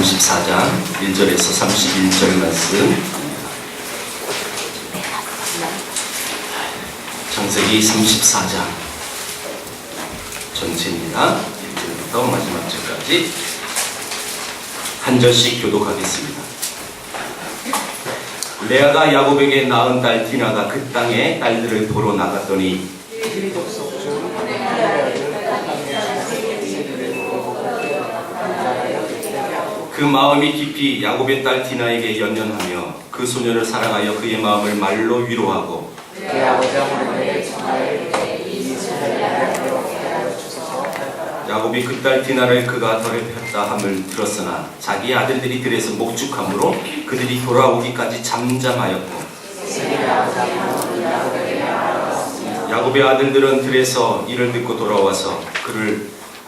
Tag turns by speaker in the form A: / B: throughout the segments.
A: 34장 1절에서 31절 말씀, 창세기 34장 전체입니다. 1절부터 마지막 절까지 한 절씩 교독하겠습니다. 레아가 야곱에게 낳은 딸 디나가 그 땅에 딸들을 보러 나갔더니 그 마음이 깊이 야곱의 딸 디나에게 연연하며 그 소녀를 사랑하여 그의 마음을 말로 위로하고 야곱이 그 딸 디나를 그가 더럽혔다 함을 들었으나 자기 아들들이 들에서 목축함으로 그들이 돌아오기까지 잠잠하였고 야곱의 아들들은 들에서 이를 듣고 돌아와서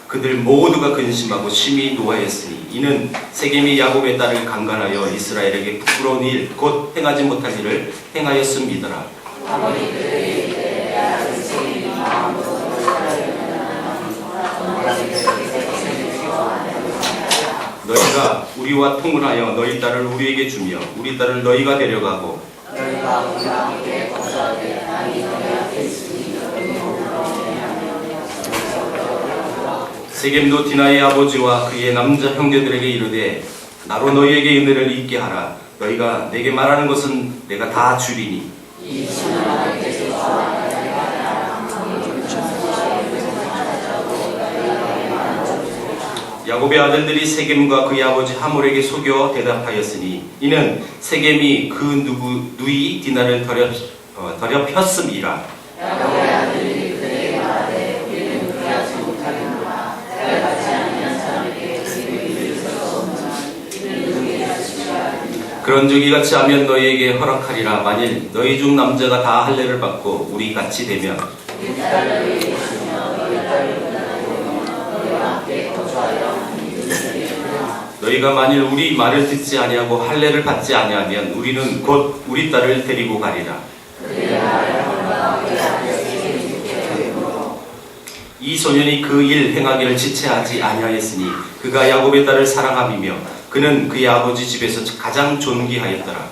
A: 그들 모두가 근심하고 심히 노하였으니 이는 세겜이 야곱의 딸을 강간하여 이스라엘에게 부끄러운 일 곧 행하지 못할 일을 행하였음이더라. 너희가 우리와 통을하여 너희 딸을 우리에게 주며 우리 딸을 너희가 데려가고 세겜도 디나의 아버지와 그의 남자 형제들에게 이르되 나로 너희에게 은혜를 잊게 하라. 너희가 내게 말하는 것은 내가 다 주리니 야곱의 아들들이 세겜과 그의 아버지 하몰에게 속여 대답하였으니 이는 세겜이 그 누이 디나를 더럽혔음이라. 그런즉 이같이 하면 너희에게 허락하리라. 만일 너희 중 남자가 다 할례를 받고 우리 같이 되면 너희가 만일 우리 말을 듣지 아니하고 할례를 받지 아니하면 우리는 곧 우리 딸을 데리고 가리라. 이 소년이 그 일 행하기를 지체하지 아니하였으니 그가 야곱의 딸을 사랑함이며 그는 그의 아버지 집에서 가장 존귀하였더라.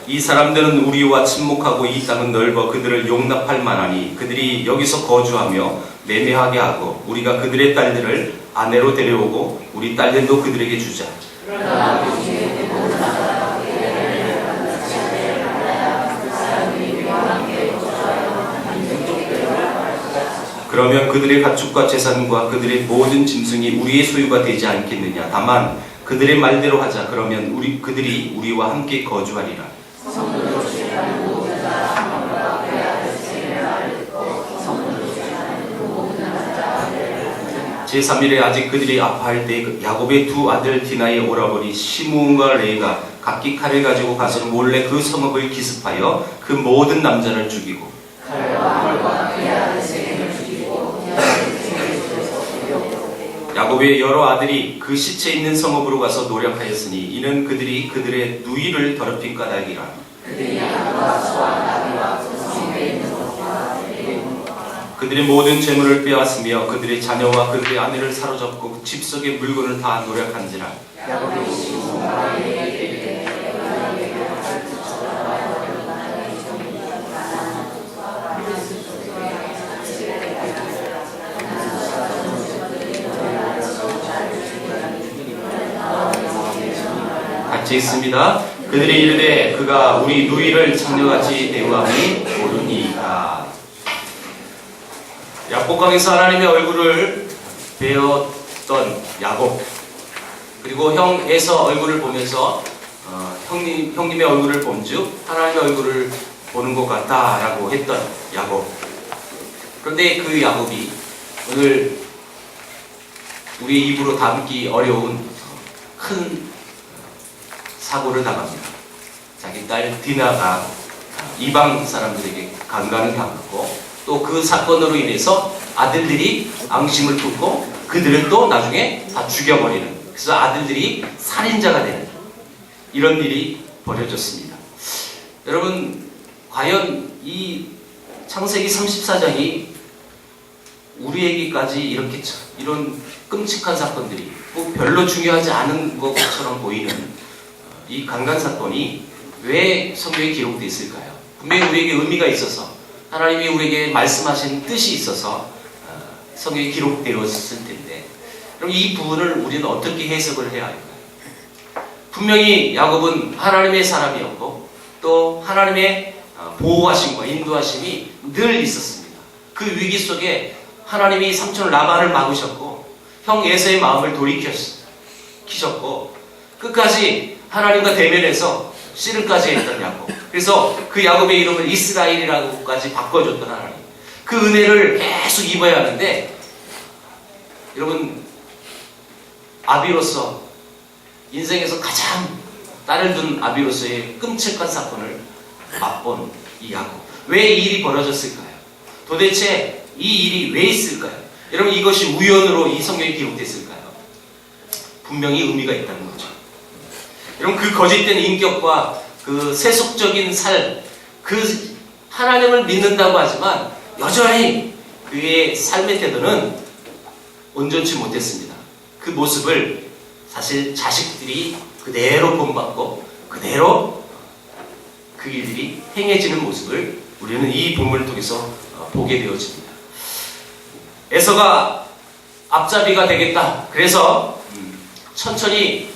A: 이 사람들은 우리와 친목하고 이 땅은 넓어 그들을 용납할 만하니 그들이 여기서 거주하며 매매하게 하고 우리가 그들의 딸들을 아내로 데려오고 우리 딸들도 그들에게 주자. 그러면 그들의 가축과 재산과 그들의 모든 짐승이 우리의 소유가 되지 않겠느냐. 다만 그들의 말대로 하자. 그러면 그들이 우리와 함께 거주하리라. 제3일에 아직 그들이 아파할 때 야곱의 두 아들 디나의 오라버니 시므온과 레이가 각기 칼을 가지고 가서 몰래 그 성읍을 기습하여 그 모든 남자를 죽이고 야곱의 여러 아들이 그 시체 있는 성읍으로 가서 노력하였으니 이는 그들이 그들의 누이를 더럽힌 까닭이라. 그들의 모든 재물을 빼앗으며 그들의 자녀와 그들의 아내를 사로잡고 집 속의 물건을 다 노력한지라. 같이 있습니다. 그들이 이르되 그가 우리 누이를 창녀같이 대우함이 옳으니이다. 약복강에서 하나님의 얼굴을 배웠던 야곱, 그리고 형 에서 얼굴을 보면서 형님의 얼굴을 본즉 하나님의 얼굴을 보는 것 같다라고 했던 야곱. 그런데 그 야곱이 오늘 우리 입으로 담기 어려운 큰 사고를 당합니다. 자기 딸 디나가 이방 사람들에게 강간을 당하고 또 그 사건으로 인해서 아들들이 앙심을 품고 그들을 또 나중에 다 죽여버리는, 그래서 아들들이 살인자가 되는 이런 일이 벌어졌습니다. 여러분, 과연 이 창세기 34장이 우리에게까지 이런 끔찍한 사건들이 뭐 별로 중요하지 않은 것처럼 보이는 이 강간 사건이 왜 성경에 기록되어 있을까요? 분명히 우리에게 의미가 있어서 하나님이 우리에게 말씀하신 뜻이 있어서 성경에 기록되었을 텐데, 그럼 이 부분을 우리는 어떻게 해석을 해야 할까요? 분명히 야곱은 하나님의 사람이었고 또 하나님의 보호하심과 인도하심이 늘 있었습니다. 그 위기 속에 하나님이 삼촌 라반을 막으셨고 형 에서의 마음을 돌이키셨고 끝까지 하나님과 대면해서 씨름까지 했던 야곱. 그래서 그 야곱의 이름을 이스라엘이라고까지 바꿔줬던 하나님. 그 은혜를 계속 입어야 하는데, 여러분, 아비로서 인생에서 가장 딸을 둔 아비로서의 끔찍한 사건을 맛본 이 야곱. 왜 이 일이 벌어졌을까요? 도대체 이 일이 왜 있을까요? 여러분, 이것이 우연으로 이 성경에 기록됐을까요? 분명히 의미가 있다는 거죠. 여러분, 그 거짓된 인격과 그 세속적인 삶, 그 하나님을 믿는다고 하지만 여전히 그의 삶의 태도는 온전치 못했습니다. 그 모습을 사실 자식들이 그대로 본받고 그대로 그 일들이 행해지는 모습을 우리는 이 본문을 통해서 보게 되어집니다. 에서가 앞잡이가 되겠다. 그래서 천천히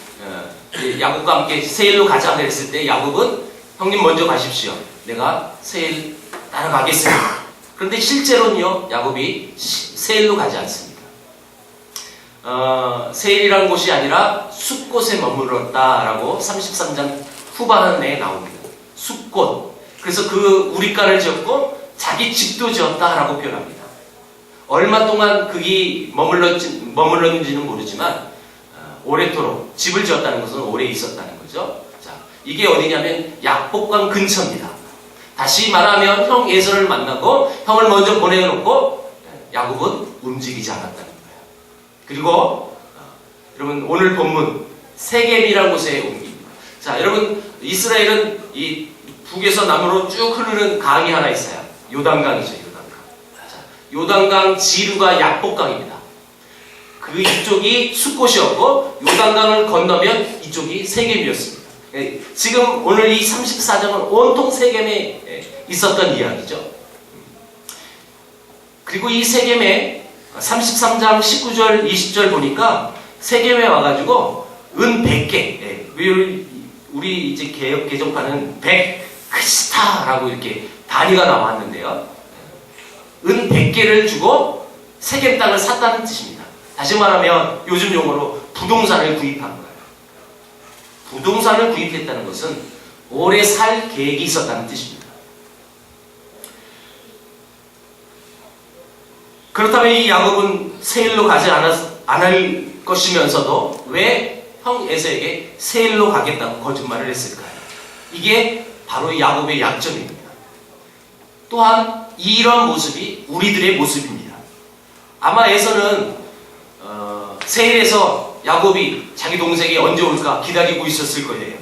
A: 야곱과 함께 세일로 가자 그랬을 때 야곱은 형님 먼저 가십시오. 내가 세일 따라가겠습니다. 그런데 실제로는요, 야곱이 세일로 가지 않습니다. 세일이라는 곳이 아니라 숲곳에 머물렀다라고 33장 후반에 나옵니다. 숲곳. 그래서 그 우리가를 지었고 자기 집도 지었다라고 표현합니다. 얼마 동안 그게 머물렀는지는 모르지만 오래도록 집을 지었다는 것은 오래 있었다는 거죠. 자, 이게 어디냐면 약복강 근처입니다. 다시 말하면 형 에서를 만나고 형을 먼저 보내놓고 야곱은 움직이지 않았다는 거예요. 그리고 여러분, 오늘 본문 세겜이라는 곳에 옮깁니다. 자, 여러분, 이스라엘은 이 북에서 남으로 쭉 흐르는 강이 하나 있어요. 요단강이죠. 요단강. 자, 요단강 지류가 약복강입니다. 그 이쪽이 숲곳이었고 요단강을 건너면 이쪽이 세겜이었습니다. 지금 오늘 이 34장은 온통 세겜에 있었던 이야기죠. 그리고 이 세겜에 33장 19절 20절 보니까 세겜에 와가지고 은 100개, 우리 이제 개혁 개정판은 100크스타라고 이렇게 단위가 나왔는데요, 은 100개를 주고 세겜 땅을 샀다는 뜻입니다. 다시 말하면 요즘 용어로 부동산을 구입한 거예요. 부동산을 구입했다는 것은 오래 살 계획이 있었다는 뜻입니다. 그렇다면 이 야곱은 세일로 가지 않을 것이면서도 왜 형 에서에게 세일로 가겠다고 거짓말을 했을까요? 이게 바로 야곱의 약점입니다. 또한 이런 모습이 우리들의 모습입니다. 아마 에서는 세일에서 야곱이 자기 동생이 언제 올까 기다리고 있었을 거예요.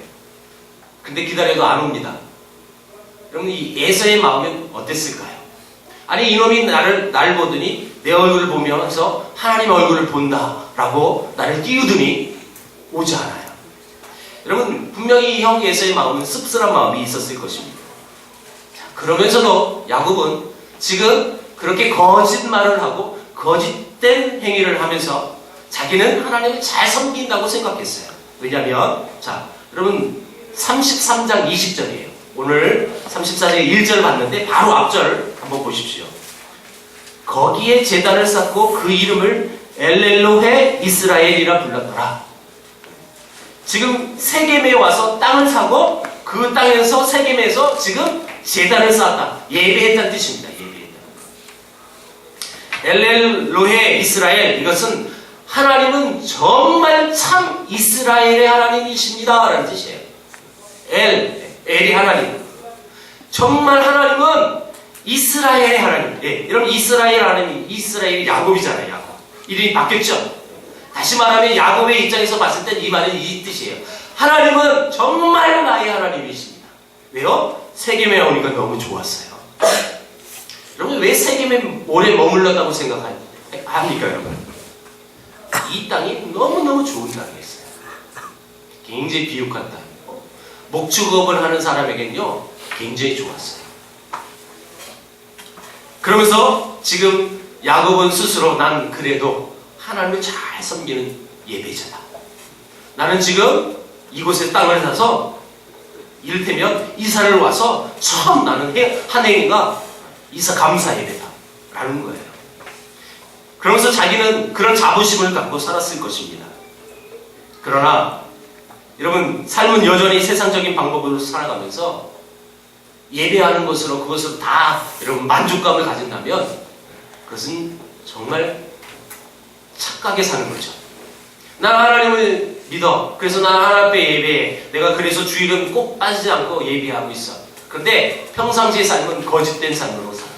A: 근데 기다려도 안 옵니다. 여러분, 이 에서의 마음은 어땠을까요? 아니, 이놈이 나를 보더니 내 얼굴을 보면서 하나님 얼굴을 본다라고 나를 띄우더니 오지 않아요. 여러분, 분명히 형 에서의 마음은 씁쓸한 마음이 있었을 것입니다. 그러면서도 야곱은 지금 그렇게 거짓말을 하고 거짓된 행위를 하면서 자기는 하나님을 잘 섬긴다고 생각했어요. 왜냐하면, 자, 여러분 33장 20절이에요. 오늘 34장 1절 봤는데 바로 앞절 한번 보십시오. 거기에 제단을 쌓고 그 이름을 엘렐로헤 이스라엘이라 불렀더라. 지금 세겜에 와서 땅을 사고 그 땅에서 세겜에서 지금 제단을 쌓았다. 예배했다는 뜻입니다. 엘렐로헤 이스라엘, 이것은 하나님은 정말 참 이스라엘의 하나님이십니다 라는 뜻이에요. 엘이 하나님, 정말 하나님은 이스라엘의 하나님. 예, 여러분, 이스라엘 하나님, 이스라엘이 야곱이잖아요. 야곱. 이름이 바뀌었죠. 다시 말하면 야곱의 입장에서 봤을 때 이 말은 이 뜻이에요. 하나님은 정말 나의 하나님이십니다. 왜요? 세겜에 오니까 너무 좋았어요. 여러분, 왜 세겜에 오래 머물렀다고 생각하는지 합니까, 여러분? 이 땅이 너무너무 좋은 땅이었어요. 굉장히 비옥한 땅이고, 목축업을 하는 사람에겐요, 굉장히 좋았어요. 그러면서 지금 야곱은 스스로 난 그래도 하나님을 잘 섬기는 예배자다. 나는 지금 이곳에 땅을 사서 이를테면 이사를 와서 처음 나는 한 행위가 이사 감사 예배다 라는 거예요. 그러면서 자기는 그런 자부심을 갖고 살았을 것입니다. 그러나 여러분, 삶은 여전히 세상적인 방법으로 살아가면서 예배하는 것으로 그것으로 다 여러분 만족감을 가진다면 그것은 정말 착하게 사는 거죠. 난 하나님을 믿어. 그래서 난 하나님 앞에 예배해. 내가 그래서 주일은 꼭 빠지지 않고 예배하고 있어. 그런데 평상시의 삶은 거짓된 삶으로 살아요.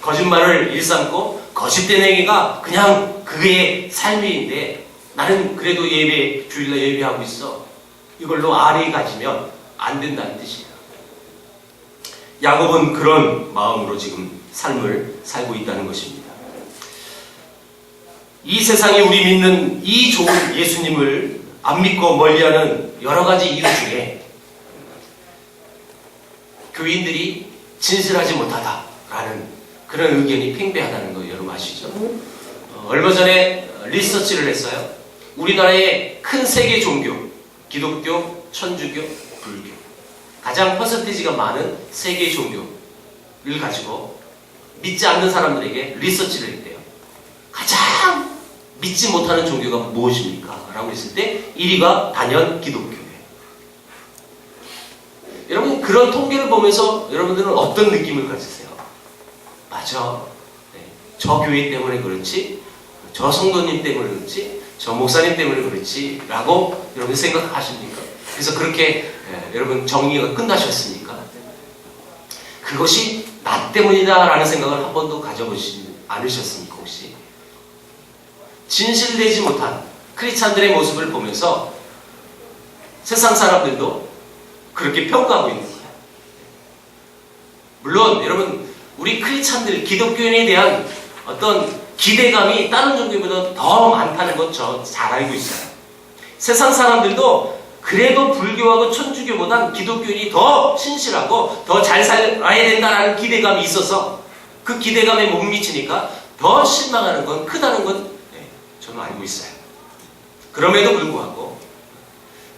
A: 거짓말을 일삼고 거짓된 행위가 그냥 그의 삶인데 나는 그래도 주일날 예배하고 있어. 이걸로 아뢰 가지면 안 된다는 뜻이에요. 야곱은 그런 마음으로 지금 삶을 살고 있다는 것입니다. 이 세상에 우리 믿는 이 좋은 예수님을 안 믿고 멀리하는 여러 가지 이유 중에 교인들이 진실하지 못하다라는 그런 의견이 팽배하다는 거 여러분 아시죠? 얼마 전에 리서치를 했어요. 우리나라의 큰 세계 종교, 기독교, 천주교, 불교, 가장 퍼센티지가 많은 세계 종교를 가지고 믿지 않는 사람들에게 리서치를 했대요. 가장 믿지 못하는 종교가 무엇입니까? 라고 했을 때 1위가 단연 기독교예요. 여러분, 그런 통계를 보면서 여러분들은 어떤 느낌을 가지세요? 맞아. 네. 저 교회 때문에 그렇지, 저 성도님 때문에 그렇지, 저 목사님 때문에 그렇지 라고 여러분 생각하십니까? 그래서 그렇게 여러분 정리가 끝나셨습니까? 그것이 나 때문이다 라는 생각을 한 번도 가져보지 않으셨습니까? 혹시 진실되지 못한 크리스찬들의 모습을 보면서 세상 사람들도 그렇게 평가하고 있는 거예요. 물론 여러분, 우리 크리스찬들, 기독교인에 대한 어떤 기대감이 다른 종교보다 더 많다는 것 저 잘 알고 있어요. 세상 사람들도 그래도 불교하고 천주교보단 기독교인이 더 신실하고 더 잘 살아야 된다는 기대감이 있어서 그 기대감에 못 미치니까 더 실망하는 건 크다는 건 저는 알고 있어요. 그럼에도 불구하고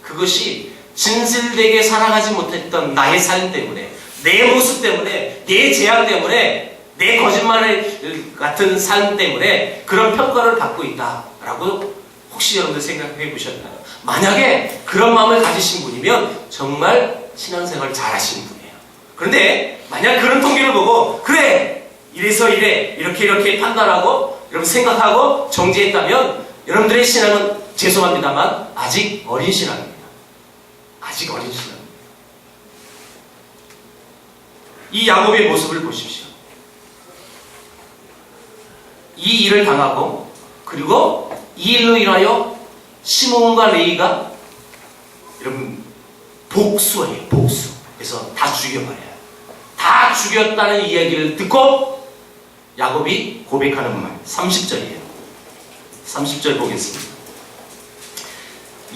A: 그것이 진실되게 살아가지 못했던 나의 삶 때문에, 내 모습 때문에, 내 재앙 때문에, 내 거짓말 같은 삶 때문에 그런 평가를 받고 있다라고 혹시 여러분들 생각해 보셨나요? 만약에 그런 마음을 가지신 분이면 정말 신앙생활을 잘 하시는 분이에요. 그런데 만약 그런 통계를 보고 그래! 이래서 이래! 이렇게 판단하고 여러분 생각하고 정지했다면 여러분들의 신앙은 죄송합니다만 아직 어린 신앙입니다. 아직 어린 신앙입니다. 이 야곱의 모습을 보십시오. 이 일을 당하고 그리고 이 일로 인하여 시몬과 레위가 여러분 복수예요. 복수. 그래서 다 죽여버려요. 다 죽였다는 이야기를 듣고 야곱이 고백하는 말 30절이에요. 30절 보겠습니다.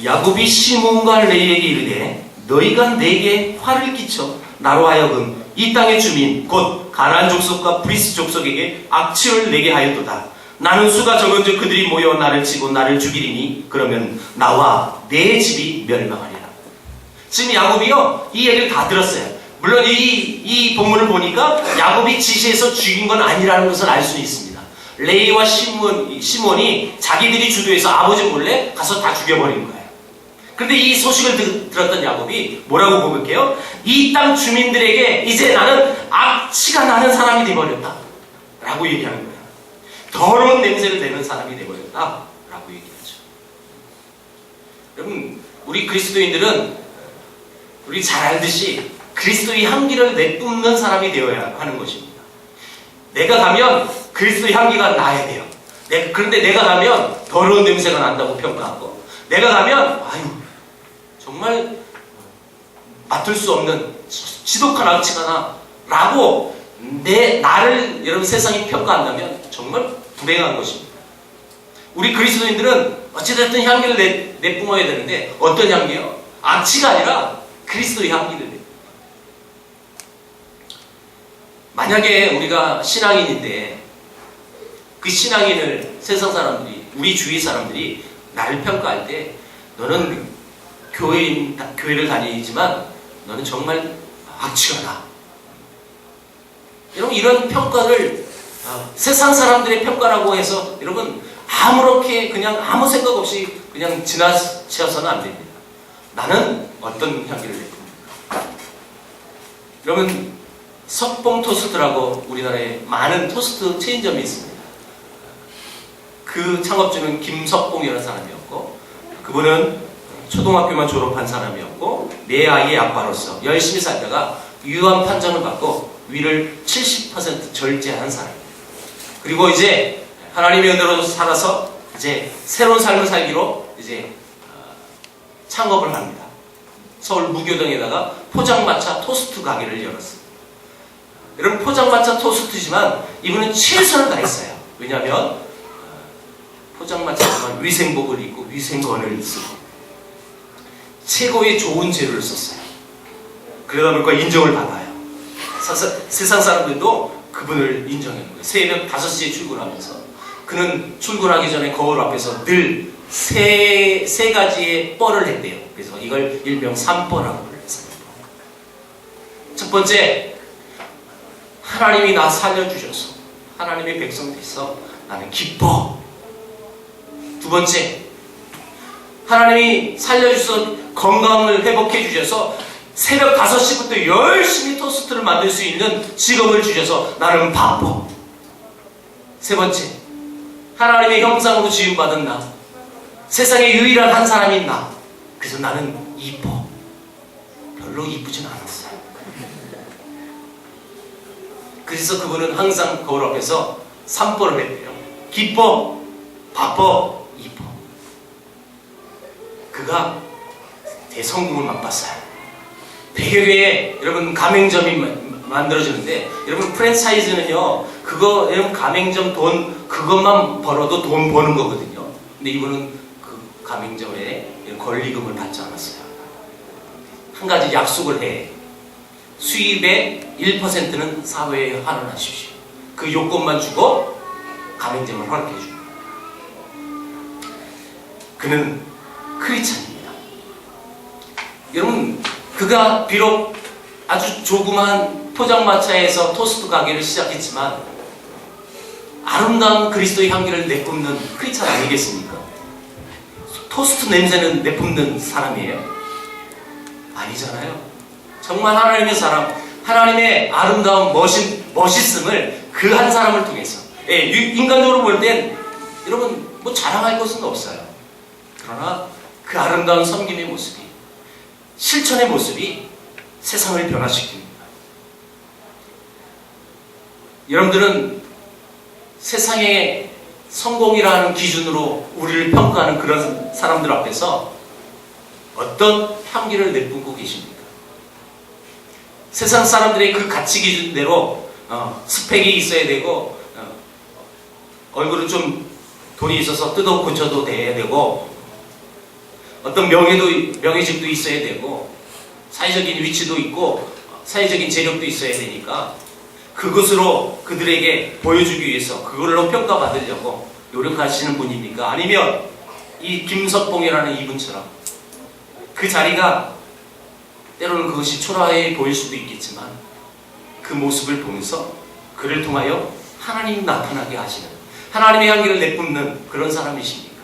A: 야곱이 시몬과 레위에게 이르되 너희가 내게 화를 끼쳐 나로 하여금 이 땅의 주민 곧 가나안 족속과 브리스 족속에게 악취를 내게 하였도다. 나는 수가 적은즉 그들이 모여 나를 치고 나를 죽이리니 그러면 나와 내 집이 멸망하리라. 지금 야곱이요 이 얘기를 다 들었어요. 물론 이 본문을 보니까 야곱이 지시해서 죽인 건 아니라는 것을 알 수 있습니다. 레위와 시몬이 자기들이 주도해서 아버지 몰래 가서 다 죽여버린 거예요. 그런데 이 소식을 들었던 야곱이 뭐라고 고백해요? 이 땅 주민들에게 이제 나는 악취가 나는 사람이 되어버렸다 라고 얘기하는 거예요. 더러운 냄새를 내는 사람이 되어버렸다 라고 얘기하죠. 여러분, 우리 그리스도인들은 우리 잘 알듯이 그리스도의 향기를 내뿜는 사람이 되어야 하는 것입니다. 내가 가면 그리스도의 향기가 나야 돼요. 그런데 내가 가면 더러운 냄새가 난다고 평가하고, 내가 가면 아유 정말 맡을 수 없는 지독한 악취가 나 라고 나를 여러분 세상이 평가한다면 정말 불행한 것입니다.
B: 우리 그리스도인들은 어찌됐든 향기를 내뿜어야 되는데 어떤 향기요? 악취가 아니라 그리스도의 향기를 내. 만약에 우리가 신앙인인데 그 신앙인을 세상 사람들이, 우리 주위 사람들이 나를 평가할 때 너는 교회를 다니지만 너는 정말 악취가 나. 여러분, 이런 평가를 세상 사람들의 평가라고 해서 여러분 아무렇게 그냥 아무 생각 없이 그냥 지나쳐서는 안 됩니다. 나는 어떤 향기를 내뿜는가? 여러분, 석봉 토스트라고 우리나라에 많은 토스트 체인점이 있습니다. 그 창업주는 김석봉이라는 사람이었고, 그분은 초등학교만 졸업한 사람이었고 내 아이의 아빠로서 열심히 살다가 유언 판정을 받고 위를 70% 절제한 사람입니다. 그리고 이제 하나님의 은혜로 살아서 이제 새로운 삶을 살기로 이제 창업을 합니다. 서울 무교동에다가 포장마차 토스트 가게를 열었습니다. 여러분, 포장마차 토스트지만 이분은 최선을 다했어요. 왜냐하면 포장마차지만 위생복을 입고 위생건을 쓰고 최고의 좋은 재료를 썼어요. 그러다 보니까 인정을 받아요. 세상 사람들도 그분을 인정하는 거예요. 새벽 5시에 출근하면서 그는 출근하기 전에 거울 앞에서 늘 세 가지의 뻘을 했대요. 그래서 이걸 일명 3뻘이라고 불렀어요. 첫 번째, 하나님이 나 살려주셔서 하나님의 백성 돼서 나는 기뻐. 두 번째, 하나님이 살려주셔서 건강을 회복해 주셔서 새벽 5시부터 열심히 토스트를 만들 수 있는 직업을 주셔서 나는 바빠. 세 번째, 하나님의 형상으로 지음받은 나, 세상에 유일한 한 사람인 나, 그래서 나는 이뻐. 별로 이쁘진 않았어요. 그래서 그분은 항상 거울 앞에서 3뻘을 했대요. 기뻐, 바빠, 이뻐. 그가 대성공을 맛봤어요. 100여 개의 여러분 가맹점이 만들어지는데, 여러분 프랜차이즈는요, 그거 여러분 가맹점 돈 그것만 벌어도 돈 버는 거거든요. 근데 이분은 그 가맹점에 권리금을 받지 않았어요. 한 가지 약속을 해. 수입의 1%는 사회에 환원하십시오. 그 요건만 주고 가맹점을 허락해 줍니다. 그는 크리스찬입니다. 여러분, 그가 비록 아주 조그만 포장마차에서 토스트 가게를 시작했지만 아름다운 그리스도의 향기를 내뿜는 크리스찬 아니겠습니까? 토스트 냄새는 내뿜는 사람이에요? 아니잖아요. 정말 하나님의 사람, 하나님의 아름다운 멋있음을 그 한 사람을 통해서, 인간적으로 볼 땐 여러분 뭐 자랑할 것은 없어요. 그러나 그 아름다운 섬김의 모습이, 실천의 모습이 세상을 변화시킵니다. 여러분들은 세상의 성공이라는 기준으로 우리를 평가하는 그런 사람들 앞에서 어떤 향기를 내뿜고 계십니까? 세상 사람들의 그 가치 기준대로 스펙이 있어야 되고, 얼굴은 좀 돈이 있어서 뜯어 고쳐도 돼야 되고, 어떤 명예직도 있어야 되고, 사회적인 위치도 있고, 사회적인 재력도 있어야 되니까 그것으로 그들에게 보여주기 위해서 그걸로 평가받으려고 노력하시는 분입니까? 아니면 이 김석봉이라는 이분처럼 그 자리가 때로는 그것이 초라해 보일 수도 있겠지만 그 모습을 보면서 그를 통하여 하나님 나타나게 하시는, 하나님의 향기를 내뿜는 그런 사람이십니까?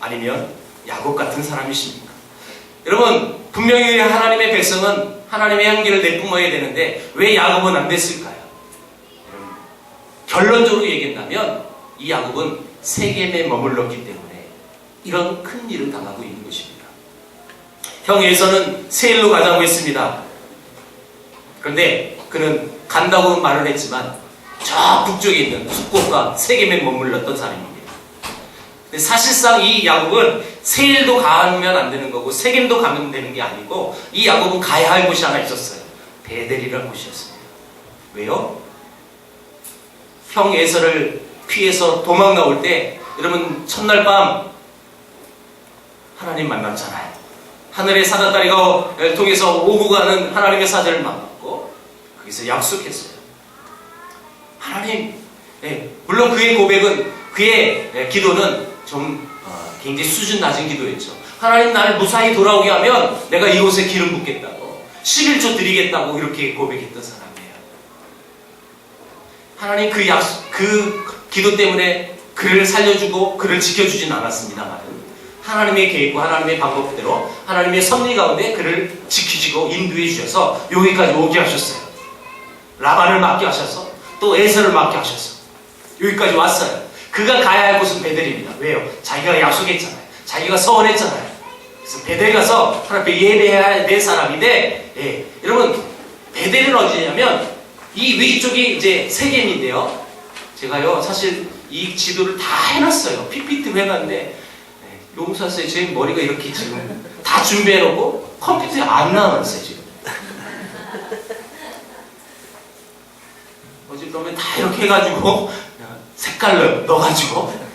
B: 아니면 야곱 같은 사람이십니까? 여러분, 분명히 하나님의 백성은 하나님의 향기를 내뿜어야 되는데 왜 야곱은 안 됐을까요? 여러분, 결론적으로 얘기한다면 이 야곱은 세겜에 머물렀기 때문에 이런 큰 일을 당하고 있는 것입니다. 형 에서는 세일로 가자고 했습니다. 그런데 그는 간다고 말을 했지만 저 북쪽에 있는 숫곳과 세겜에 머물렀던 사람입니다. 근데 사실상 이 야곱은 세일도 가면 안 되는 거고 세겜도 가면 되는 게 아니고, 이 야곱은 가야 할 곳이 하나 있었어요. 베델이라는 곳이었습니다. 왜요? 형 에서를 피해서 도망 나올 때 여러분 첫날 밤 하나님 만났잖아요. 하늘의 사다다리가 통해서 오고 가는 하나님의 사자를 만났고 거기서 약속했어요. 하나님, 물론 그의 고백은 그의 기도는 좀 굉장히 수준 낮은 기도였죠. 하나님 나를 무사히 돌아오게 하면 내가 이곳에 기름 붓겠다고 11조 드리겠다고 이렇게 고백했던 사람이에요. 하나님 그 기도 때문에 그를 살려주고 그를 지켜주진 않았습니다만 하나님의 계획과 하나님의 방법대로 하나님의 섭리 가운데 그를 지키시고 인도해 주셔서 여기까지 오게 하셨어요. 라반을 맡게 하셔서 또 에서를 맡게 하셔서 여기까지 왔어요. 그가 가야 할 곳은 베델입니다. 왜요? 자기가 약속했잖아요. 자기가 서원했잖아요. 그래서 베델 가서 하나님 앞에 예배해야 될 사람인데, 여러분 베델은 어디냐면 이 위쪽이 이제 세겜인데요. 제가요 사실 이 지도를 다 해놨어요. PPT로 해놨는데 용서하세요. 제 머리가 이렇게 지금 다 준비해놓고 컴퓨터에 안 나와놨어요 지금. 어젯밤에 다 이렇게 해가지고 색깔로 넣어가지고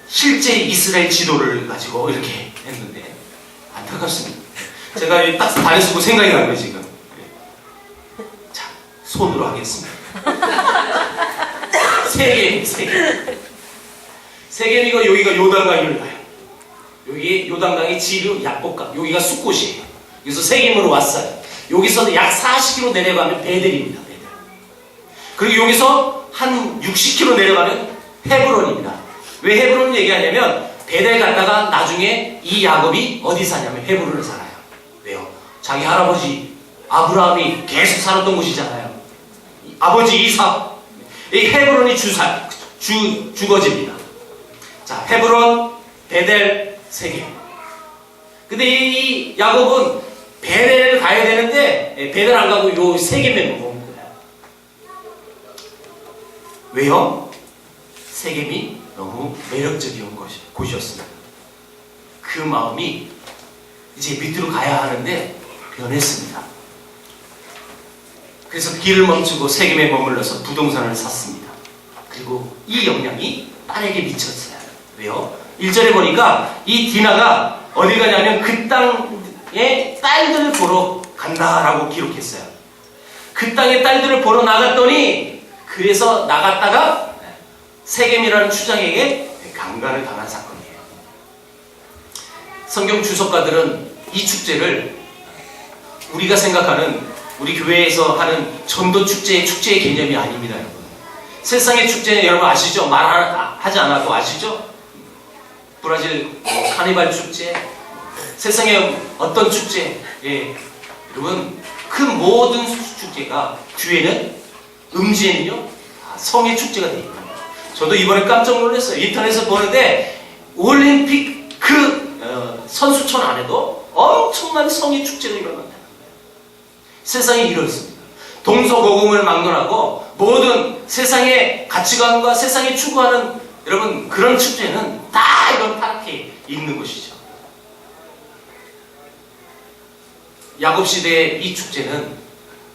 B: 실제 이스라엘 지도를 가지고 이렇게 했는데 안타깝습니다. 제가 딱 다리 쓰고 생각이 나는 거예요 지금. 자, 손으로 하겠습니다. 세겜이고 여기가 요단강이 나요. 여기 요단강의 지류 약복강, 여기가 숫곳이에요. 그래서 세겜으로 왔어요. 여기서 약 40km 내려가면 베델입니다. 베델. 그리고 여기서 한 60km 내려가면 헤브론입니다. 왜 헤브론을 얘기하냐면 베델 갔다가 나중에 이 야곱이 어디 사냐면 헤브론을 살아요. 왜요? 자기 할아버지 아브라함이 계속 살았던 곳이잖아요. 아버지 이삭. 이 헤브론이 주거지입니다. 자, 헤브론, 베델, 세겜. 근데 이 야곱은 베델을 가야 되는데 베델 안 가고 요 세겜에 머문 거예요. 왜요? 세겜이 너무 매력적인 곳이었습니다. 그 마음이 이제 밑으로 가야 하는데 변했습니다. 그래서 길을 멈추고 세겜에 머물러서 부동산을 샀습니다. 그리고 이 영향이 딸에게 미쳤어요. 왜요? 1절에 보니까 이 디나가 어디 가냐면 그 땅에 딸들을 보러 간다라고 기록했어요. 그 땅에 딸들을 보러 나갔더니 그래서 나갔다가 세겜이라는 추장에게 강간을 당한 사건이에요. 성경 주석가들은 이 축제를 우리가 생각하는 우리 교회에서 하는 전도 축제의 개념이 아닙니다, 여러분. 세상의 축제는 여러분 아시죠? 말하지 않아도 아시죠? 브라질 카니발 축제, 세상의 어떤 축제, 여러분 그 모든 축제가 교회는 음지에는요 성의 축제가 되어 있다. 저도 이번에 깜짝 놀랐어요. 인터넷에서 보는데 올림픽 선수촌 안에도 엄청난 성의 축제가 일어난다. 세상이 이렇습니다. 동서고금을 막론하고 모든 세상의 가치관과 세상이 추구하는 여러분 그런 축제는 다 이런 파랗게 있는 것이죠. 야곱 시대의 이 축제는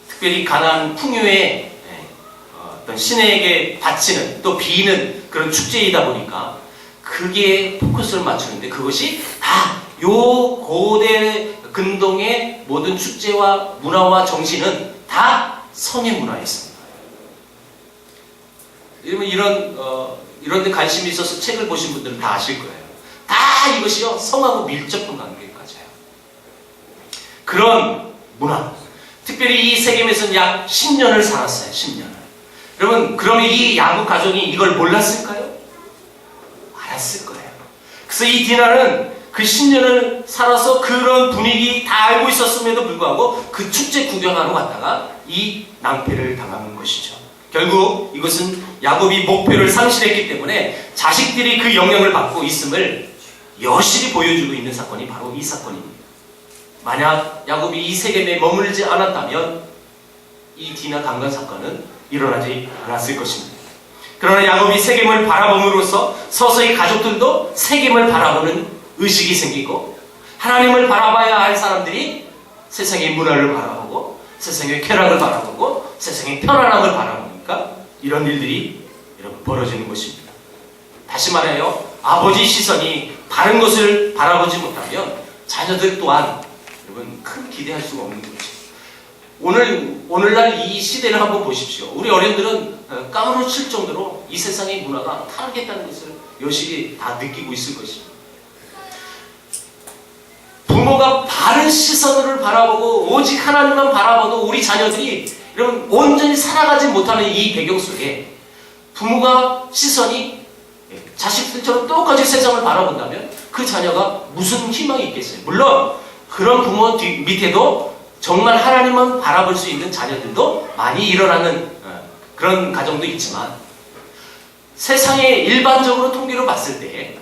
B: 특별히 가나안 풍요의 어떤 신에게 바치는 또 비는 그런 축제이다 보니까 그게 포커스를 맞추는데 그것이 다 요 고대 근동의 모든 축제와 문화와 정신은 다 성의 문화였습니다. 이런 데 관심이 있어서 책을 보신 분들은 다 아실 거예요. 다 이것이요 성하고 밀접한 관계를 가져요. 그런 문화, 특별히 이 세겜에서는 약 10년을 살았어요. 10년을. 여러분 그러면 이 야곱 가족이 이걸 몰랐을까요? 알았을 거예요. 그래서 이 디나는 그 10년을 살아서 그런 분위기 다 알고 있었음에도 불구하고 그 축제 구경하러 갔다가 이 낭패를 당하는 것이죠. 결국 이것은 야곱이 목표를 상실했기 때문에 자식들이 그 영향을 받고 있음을 여실히 보여주고 있는 사건이 바로 이 사건입니다. 만약 야곱이 이 세겜에 머물지 않았다면 이 디나 강간 사건은 일어나지 않았을 것입니다. 그러나 야곱이 세겜을 바라봄으로써 서서히 가족들도 세겜을 바라보는 의식이 생기고 하나님을 바라봐야 할 사람들이 세상의 문화를 바라보고 세상의 쾌락을 바라보고 세상의 편안함을 바라보니까 이런 일들이 여러분 벌어지는 것입니다. 다시 말해요. 아버지 시선이 바른 것을 바라보지 못하면 자녀들 또한 여러분 큰 기대할 수가 없는 거죠. 오늘날 이 시대를 한번 보십시오. 우리 어른들은 까무러 칠 정도로 이 세상의 문화가 타락했다는 것을 여실히 다 느끼고 있을 것입니다. 부모가 바른 시선으로 바라보고 오직 하나님만 바라봐도 우리 자녀들이 여러분 온전히 살아가지 못하는 이 배경 속에 부모가 시선이 자식들처럼 똑같이 세상을 바라본다면 그 자녀가 무슨 희망이 있겠어요? 물론 그런 부모 밑에도 정말 하나님만 바라볼 수 있는 자녀들도 많이 일어나는 그런 가정도 있지만 세상에 일반적으로 통계로 봤을 때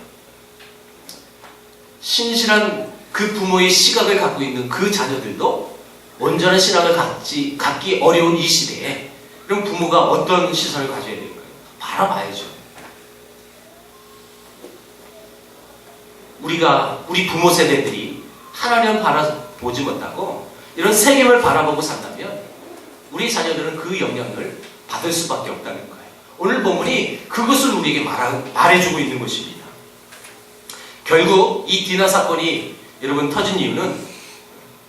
B: 신실한 그 부모의 시각을 갖고 있는 그 자녀들도 온전한 신앙을 갖기 어려운 이 시대에 그럼 부모가 어떤 시선을 가져야 될까요? 바라봐야죠. 우리 부모 세대들이 하나님을 바라보지 못하고 이런 세겜을 바라보고 산다면 우리 자녀들은 그 영향을 받을 수밖에 없다는 거예요. 오늘 본문이 그것을 우리에게 말해주고 있는 것입니다. 결국 이 디나 사건이 여러분 터진 이유는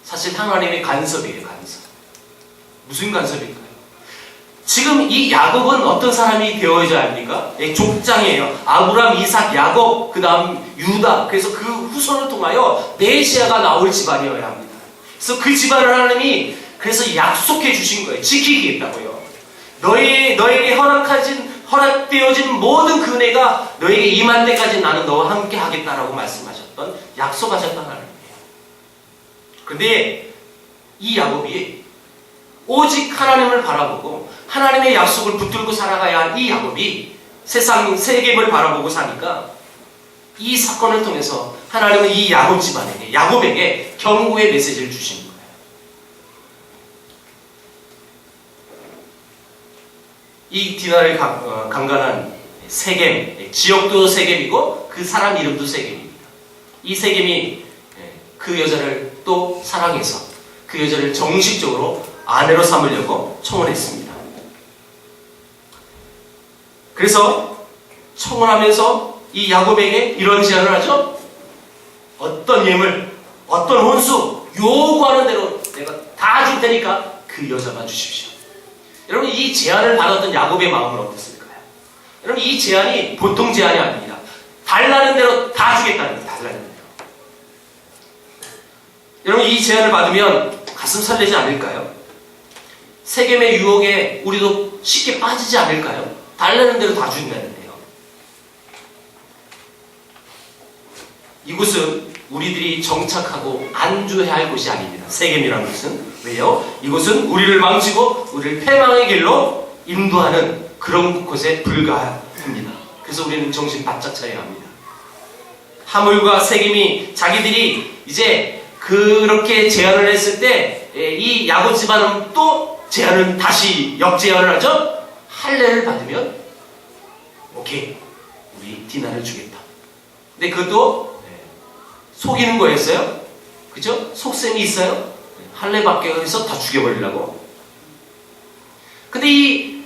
B: 사실 하나님의 간섭이에요. 간섭. 무슨 간섭일까요? 지금 이 야곱은 어떤 사람이 되어야 합니까? 족장이에요. 아브람, 이삭, 야곱, 그 다음 유다. 그래서 그 후손을 통하여 메시아가 나올 집안이어야 합니다. 그래서 그 집안을 하나님이 그래서 약속해 주신 거예요. 지키겠다고요. 너에게 허락되어진 모든 그 은혜가 너에게 임한 데까지 나는 너와 함께 하겠다라고 말씀하셨던, 약속하셨던 하나님이에요. 그런데 이 야곱이 오직 하나님을 바라보고 하나님의 약속을 붙들고 살아가야 할 이 야곱이 세상 세겜을 바라보고 사니까 이 사건을 통해서 하나님은 이 야곱 집안에게, 야곱에게 경고의 메시지를 주신 거예요. 이 디나를 강간한 세겜, 지역도 세겜이고 그 사람 이름도 세겜입니다. 이 세겜이 그 여자를 또 사랑해서 그 여자를 정식적으로 아내로 삼으려고 청혼했습니다. 그래서 청혼하면서 이 야곱에게 이런 제안을 하죠. 어떤 예물, 어떤 혼수 요구하는 대로 내가 다 줄 테니까 그 여자만 주십시오. 여러분 이 제안을 받았던 야곱의 마음은 어땠을까요? 여러분 이 제안이 보통 제안이 아닙니다. 달라는 대로 다 주겠다는 거예요. 달라는 대로. 여러분 이 제안을 받으면 가슴 설레지 않을까요? 세겜의 유혹에 우리도 쉽게 빠지지 않을까요? 달라는 대로 다 준다는데요. 이곳은 우리들이 정착하고 안주해야 할 곳이 아닙니다. 세겜이라는 것은. 왜요? 이곳은 우리를 망치고 우리를 패망의 길로 인도하는 그런 곳에 불과합니다. 그래서 우리는 정신 바짝 차려야 합니다. 하물과 세겜이 자기들이 이제 그렇게 제안을 했을 때 이 야곱 집안은 또 제안을 다시 역제안을 하죠. 할례를 받으면 오케이 우리 디나를 주겠다. 근데 그것도 속이는 거였어요. 그죠? 속셈이 있어요. 할례 받게 해서 다 죽여버리려고. 근데 이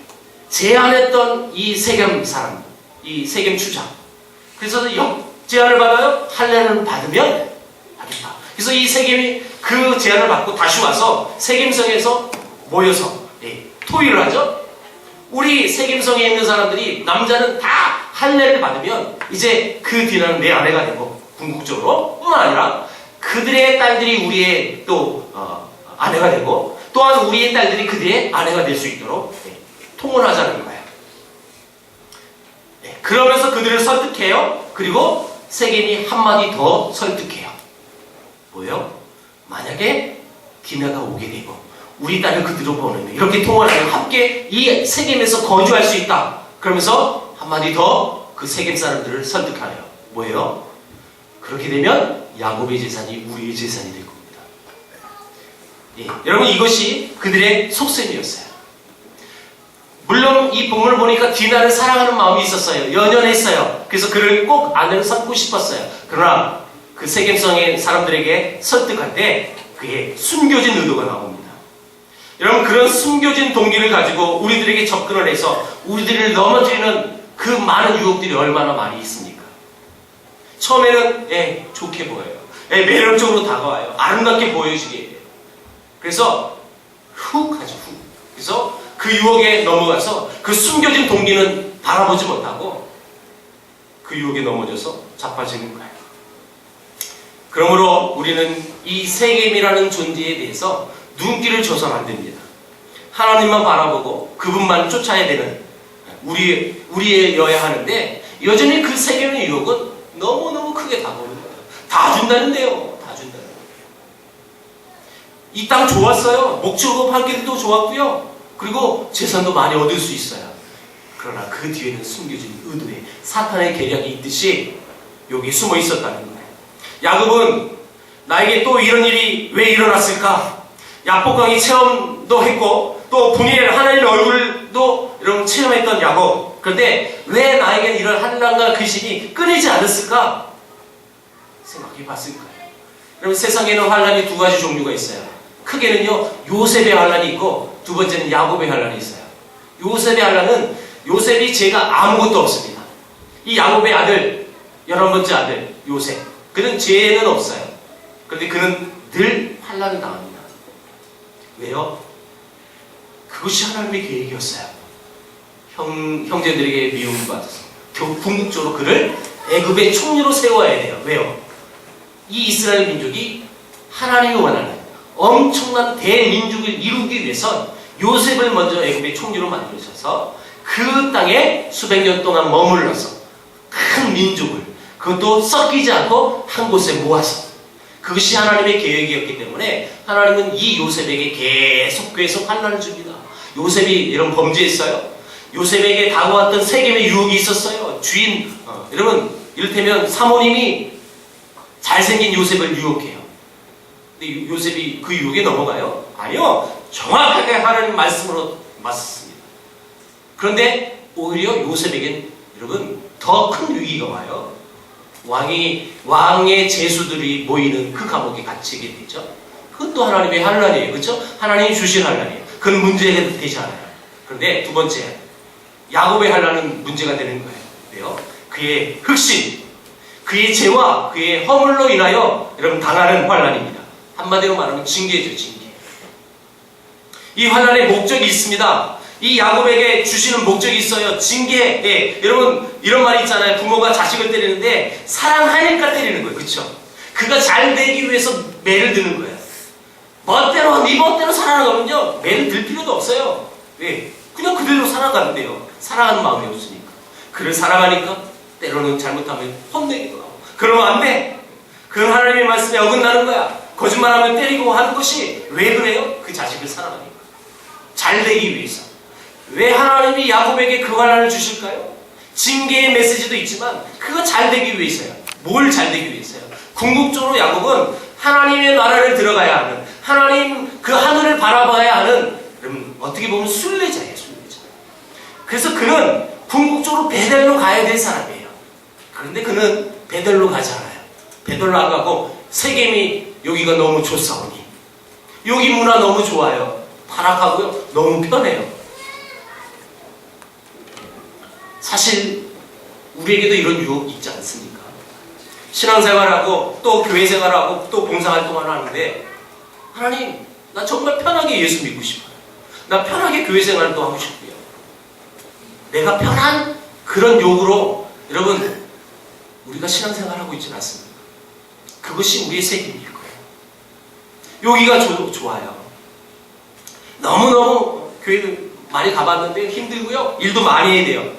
B: 제안했던 이 세겜 사람, 이 세겜 주장, 그래서 역제안을 받아요. 할례를 받으면 하겠다. 그래서 이 세겜이 그 제안을 받고 다시 와서 세겜성에서 모여서 토의를 하죠. 우리 세겜성에 있는 사람들이 남자는 다 할례를 받으면 이제 그 디나는 내 아내가 되고 궁극적으로 뿐만 아니라 그들의 딸들이 우리의 또 아내가 되고 또한 우리의 딸들이 그들의 아내가 될 수 있도록 통혼하자는 거예요. 그러면서 그들을 설득해요. 그리고 세겜이 한마디 더 설득해요. 뭐예요? 만약에 디나가 오게 되고 우리 딸을 그대로 보내면 이렇게 통혼하면 함께 이 세겜에서 거주할 수 있다. 그러면서 한마디 더 그 세겜 사람들을 설득하래요. 뭐예요? 그렇게 되면 야곱의 재산이 우리의 재산이 될 겁니다. 여러분 이것이 그들의 속셈이었어요. 물론 이 본문을 보니까 디나를 사랑하는 마음이 있었어요. 연연했어요. 그래서 그를 꼭 아내로 삼고 싶었어요. 그러나 그 세겜성의 사람들에게 설득할 때 그의 숨겨진 의도가 나옵니다. 여러분 그런 숨겨진 동기를 가지고 우리들에게 접근을 해서 우리들을 넘어뜨리는 그 많은 유혹들이 얼마나 많이 있습니까? 처음에는 좋게 보여요. 매력적으로 다가와요. 아름답게 보여지게 해요. 그래서 훅 하죠. 훅. 그래서 그 유혹에 넘어가서 그 숨겨진 동기는 바라보지 못하고 그 유혹에 넘어져서 자빠지는 거예요. 그러므로 우리는 이 세겜이라는 존재에 대해서 눈길을 줘서는 안 됩니다. 하나님만 바라보고 그분만 쫓아야 되는 우리여야 하는데, 여전히 그 세겜의 유혹은 너무너무 크게 다가오는 거예요. 다 준다는데요. 다 준다는 거예요. 이 땅 좋았어요. 목축업 하기도 좋았고요. 그리고 재산도 많이 얻을 수 있어요. 그러나 그 뒤에는 숨겨진 의도에 사탄의 계략이 있듯이 여기 숨어 있었다는 거예요. 야곱은 나에게 또 이런 일이 왜 일어났을까? 야복강의 체험도 했고 또 분이엘 하나님의 얼굴도 이런 체험했던 야곱. 그런데 왜 나에게 이런 환난과 근심이 끊이지 않았을까? 생각해 봤을 거예요. 여러분, 세상에는 환난이 두 가지 종류가 있어요. 크게는요, 요셉의 환난이 있고 두 번째는 야곱의 환난이 있어요. 요셉의 환난은 요셉이 죄가 아무것도 없습니다. 이 야곱의 아들, 11번째 아들 요셉, 그는 죄는 없어요. 그런데 그는 늘 환난을 당합니다. 왜요? 그것이 하나님의 계획이었어요. 형제들에게 미움을 받아서 궁극적으로 그를 애굽의 총리로 세워야 돼요. 왜요? 이 이스라엘 민족이 하나님이 원하는 엄청난 대민족을 이루기 위해선 요셉을 먼저 애굽의 총리로 만들어서 그 땅에 수백 년 동안 머물러서 큰 민족을, 그것도 섞이지 않고 한 곳에 모아서, 그것이 하나님의 계획이었기 때문에 하나님은 이 요셉에게 계속 환난을 줍니다. 요셉이 이런 범죄했어요. 요셉에게 다가왔던 세겜의 유혹이 있었어요. 여러분, 이를테면 사모님이 잘생긴 요셉을 유혹해요. 근데 요셉이 그 유혹에 넘어가요? 아니요. 정확하게 하나님 말씀으로 맞섰습니다. 그런데 오히려 요셉에겐 여러분 더 큰 위기가 와요. 왕의 제수들이 모이는 그 감옥에 갇히게 되죠. 그것도 하나님의 환난이에요. 그렇죠? 하나님이 주신 환난이에요. 그건 문제가 되지 않아요. 그런데 두 번째, 야곱의 환난은 문제가 되는 거예요. 왜요? 그의 흑심, 그의 죄와 그의 허물로 인하여 여러분 당하는 환난입니다. 한마디로 말하면 징계죠, 징계. 이 환난의 목적이 있습니다. 이 야곱에게 주시는 목적이 있어요. 징계. 여러분, 이런 말이 있잖아요. 부모가 자식을 때리는데 사랑하니까 때리는 거예요. 그렇죠? 그가 잘 되기 위해서 매를 드는 거예요. 네 멋대로 살아가면요, 매를 들 필요도 없어요. 왜? 그냥 그대로 살아가는데요. 사랑하는 마음이 없으니까. 그를 사랑하니까 때로는 잘못하면 혼내기도 하고. 그러면 안 돼. 그건 하나님의 말씀에 어긋나는 거야. 거짓말하면 때리고 하는 것이 왜 그래요? 그 자식을 사랑하니까. 잘 되기 위해서. 왜 하나님이 야곱에게 그 환난을 주실까요? 징계의 메시지도 있지만 그거 잘 되기 위해서요. 뭘 잘 되기 위해서요? 궁극적으로 야곱은 하나님의 나라를 들어가야 하는, 하나님 그 하늘을 바라봐야 하는, 여러분 어떻게 보면 순례자예요. 순례자. 그래서 그는 궁극적으로 베델로 가야 될 사람이에요. 그런데 그는 베델로 가지 않아요. 베델로 안 가고 세겜이 여기가 너무 좋사오니, 여기 문화 너무 좋아요. 타락하고요. 너무 편해요. 사실 우리에게도 이런 유혹이 있지 않습니까? 신앙생활하고 또 교회생활하고 또 봉사활동을 하는데, 하나님, 나 정말 편하게 예수 믿고 싶어요. 나 편하게 교회생활도 하고 싶고요. 내가 편한 그런 욕으로 여러분 우리가 신앙생활하고 있지는 않습니다. 그것이 우리의 세계일 거예요. 여기가 좋아요. 너무너무 교회도 많이 가봤는데 힘들고요. 일도 많이 해야 돼요.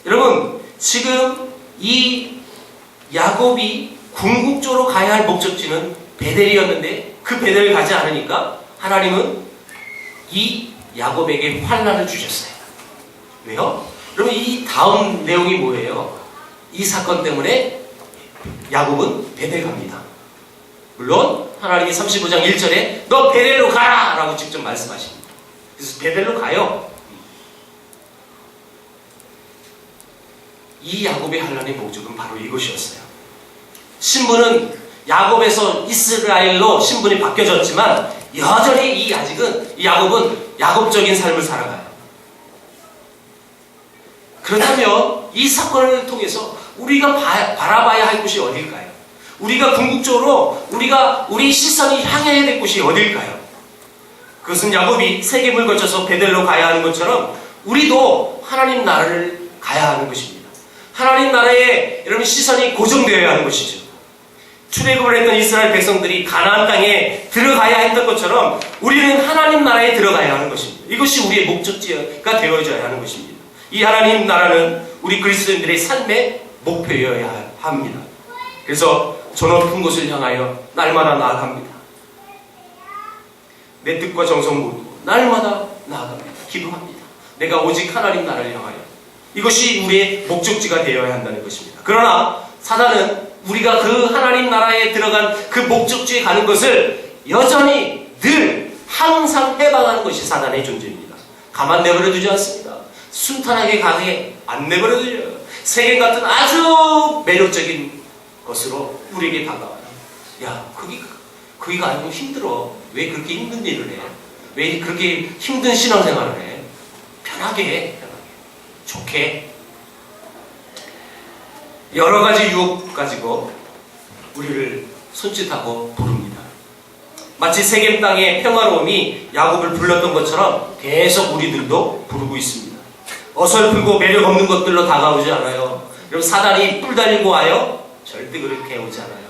B: 여러분, 지금 이 야곱이 궁극적으로 가야 할 목적지는 베델이었는데 그 베델을 가지 않으니까 하나님은 이 야곱에게 환난을 주셨어요. 왜요? 여러분, 이 다음 내용이 뭐예요? 이 사건 때문에 야곱은 베델 갑니다. 물론 하나님이 35장 1절에 너 베델로 가라! 라고 직접 말씀하십니다. 그래서 베델로 가요. 이 야곱의 환난의 목적은 바로 이것이었어요. 신분은 야곱에서 이스라엘로 신분이 바뀌어졌지만 여전히 이 야곱은 야곱적인 삶을 살아가요. 그렇다면 이 사건을 통해서 우리가 바라봐야 할 곳이 어딜까요? 우리가 궁극적으로 우리 시선이 향해야 될 곳이 어딜까요? 그것은 야곱이 세겜을 거쳐서 베델로 가야 하는 것처럼 우리도 하나님 나라를 가야 하는 것입니다. 하나님 나라에 여러분 시선이 고정되어야 하는 것이죠. 출애굽을 했던 이스라엘 백성들이 가나안 땅에 들어가야 했던 것처럼 우리는 하나님 나라에 들어가야 하는 것입니다. 이것이 우리의 목적지가 되어져야 하는 것입니다. 이 하나님 나라는 우리 그리스도인들의 삶의 목표여야 합니다. 그래서 저 높은 곳을 향하여 날마다 나아갑니다. 내 뜻과 정성 모두 날마다 나아갑니다. 기도합니다. 내가 오직 하나님 나라를 향하여. 이것이 우리의 목적지가 되어야 한다는 것입니다. 그러나 사단은 우리가 그 하나님 나라에 들어간 그 목적지에 가는 것을 여전히 늘 항상 해방하는 것이 사단의 존재입니다. 가만 내버려 두지 않습니다. 순탄하게 가게 안 내버려 두죠. 세계 같은 아주 매력적인 것으로 우리에게 다가와요. 야, 거기가 아니고 힘들어. 왜 그렇게 힘든 일을 해? 왜 그렇게 힘든 신앙생활을 해? 편하게 해. 좋게. 여러 가지 유혹 가지고 우리를 손짓하고 부릅니다. 마치 세겜 땅의 평화로움이 야곱을 불렀던 것처럼 계속 우리들도 부르고 있습니다. 어설프고 매력 없는 것들로 다가오지 않아요. 여러분, 사단이 뿔 달리고 와요? 절대 그렇게 오지 않아요.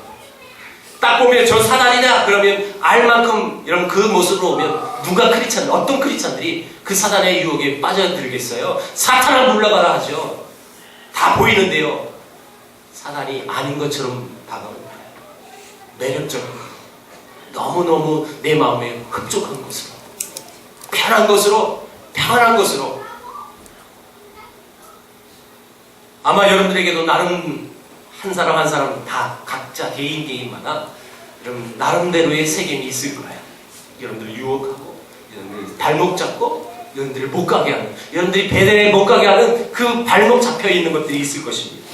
B: 딱 보면 저 사단이냐? 그러면 알만큼 여러분 그 모습으로 오면 누가 어떤 크리스찬들이 그 사단의 유혹에 빠져들겠어요? 사탄아 물러가라 하죠. 다 보이는데요. 사단이 아닌 것처럼 다가옵니다. 매력적으로 너무너무 내 마음에 흡족한 것으로 편한 것으로 평안한 것으로 아마 여러분들에게도 나름 한 사람 한 사람 다 각자 개인마다 여러분 나름대로의 세겜이 있을 거예요. 여러분들을 유혹하고 여러분들을 발목 잡고 여러분들을 못 가게 하는 여러분들이 베델에 못 가게 하는 그 발목 잡혀 있는 것들이 있을 것입니다.